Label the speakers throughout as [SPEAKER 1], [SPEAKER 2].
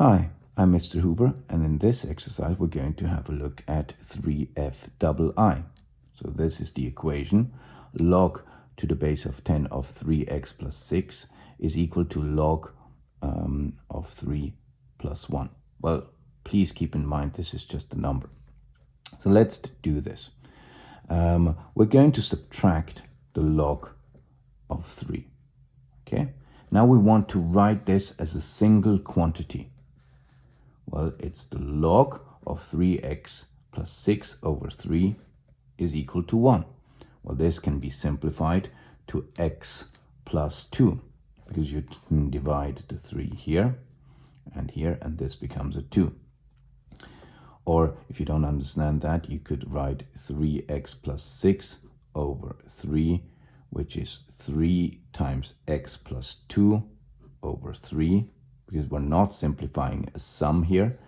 [SPEAKER 1] Hi, I'm Mr. Huber, and in this exercise we're going to have a look at 3f So this is the equation. Log to the base of 10 of 3x plus 6 is equal to log of 3 plus 1. Well, please keep in mind this is just a number. So let's do this. We're going to subtract the log of 3. Okay. Now we want to write this as a single quantity. Well, it's the log of 3x plus 6 over 3 is equal to 1. Well, this can be simplified to x plus 2 because you can divide the 3 here, and this becomes a 2. Or if you don't understand that, you could write 3x plus 6 over 3, which is 3 times x plus 2 over 3, because we're not simplifying a sum here.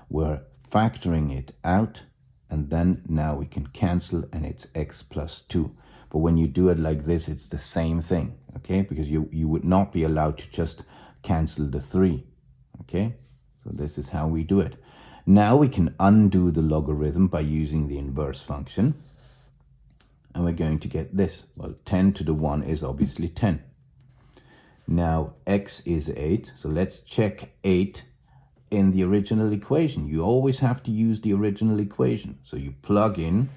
[SPEAKER 1] We're factoring it out, and then now we can cancel, and it's x plus 2. But when you do it like this, it's the same thing, okay? Because you would not be allowed to just cancel the 3, okay? So this is how we do it. Now we can undo the logarithm by using the inverse function. And we're going to get this. Well, 10 to the 1 is obviously 10. Now x is 8, so let's check 8 in the original equation. You always have to use the original equation. So you plug in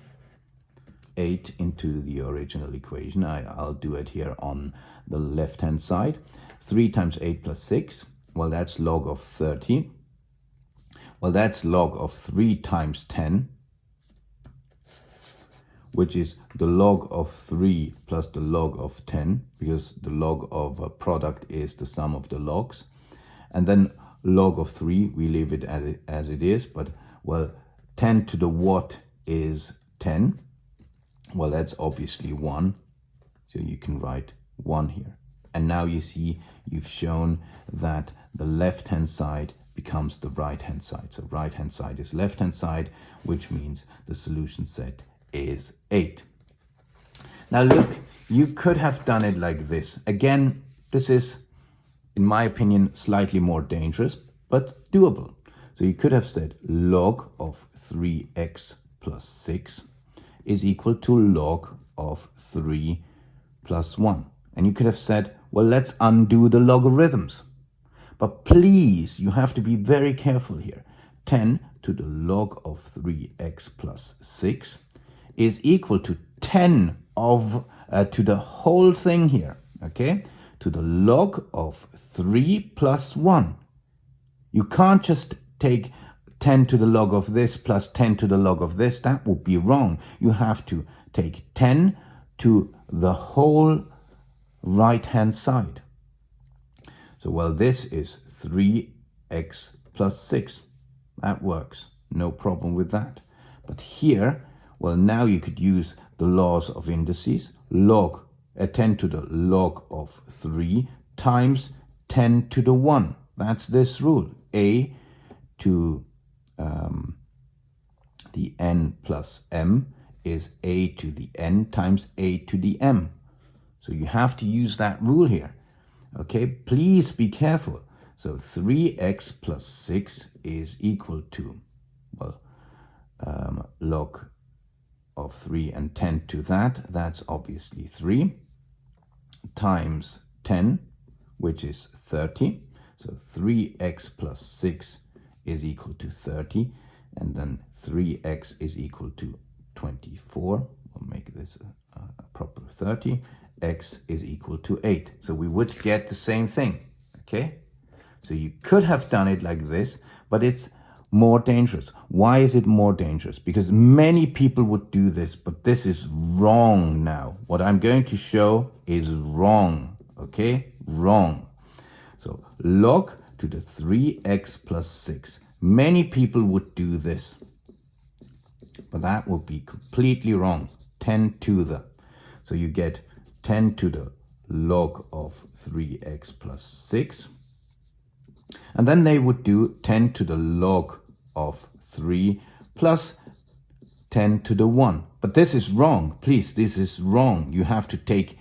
[SPEAKER 1] 8 into the original equation. I'll do it here on the left-hand side. 3 times 8 plus 6, well, that's log of 30. Well, that's log of 3 times 10, which is the log of 3 plus the log of 10, because the log of a product is the sum of the logs. And then log of 3, we leave it as it is, but, well, 10 to the what is 10? Well, that's obviously 1, so you can write 1 here. And now you see you've shown that the left-hand side becomes the right-hand side. So right-hand side is left-hand side, which means the solution set is 8. Now look, you could have done it like this. Again, this is, in my opinion, slightly more dangerous, but doable. So you could have said log of 3x plus 6 is equal to log of 3 plus 1. And you could have said, well, let's undo the logarithms. But please, you have to be very careful here. 10 to the log of 3x plus 6 is equal to 10 of to the whole thing here, okay? To the log of 3 plus 1. You can't just take 10 to the log of this plus 10 to the log of this. That would be wrong. You have to take 10 to the whole right-hand side. So, well, this is 3x plus 6. That works. No problem with that. But here, well, now you could use the laws of indices. Log 10 to the log of 3 times 10 to the 1. That's this rule. A to the n plus m is a to the n times a to the m. So you have to use that rule here. Okay, please be careful. So 3x plus 6 is equal to, well, log of 3 and 10 to that. That's obviously 3 times 10, which is 30. So 3x plus 6 is equal to 30. And then 3x is equal to 24. We'll make this a proper 30. X is equal to 8. So we would get the same thing, okay? So you could have done it like this, but it's more dangerous. Why is it more dangerous? Because many people would do this, but this is wrong now. What I'm going to show is wrong, okay? Wrong. So log to the 3x plus 6. Many people would do this, but that would be completely wrong. 10 to the. So you get 10 to the log of 3x plus 6. And then they would do 10 to the log of 3 plus 10 to the 1. But this is wrong. Please, this is wrong. You have to take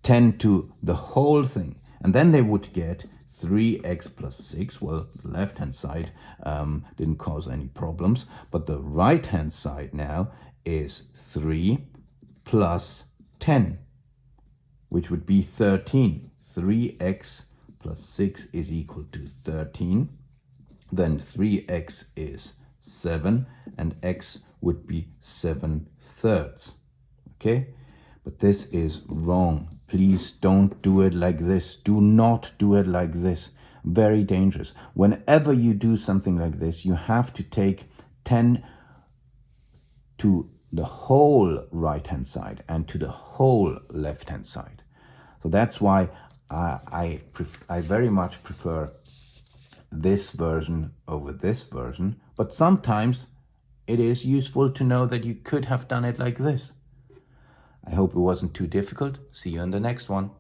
[SPEAKER 1] 10 to the whole thing. And then they would get 3x plus 6. Well, the left-hand side didn't cause any problems, but the right-hand side now is 3 plus 10, which would be 13. 3x plus 6 is equal to 13. Then 3x is 7, and x would be 7/3. Okay? But this is wrong. Please don't do it like this. Do not do it like this. Very dangerous. Whenever you do something like this, you have to take 10 to the whole right-hand side and to the whole left-hand side. So that's why I very much prefer this version over this version, but sometimes it is useful to know that you could have done it like this. I hope it wasn't too difficult. See you in the next one.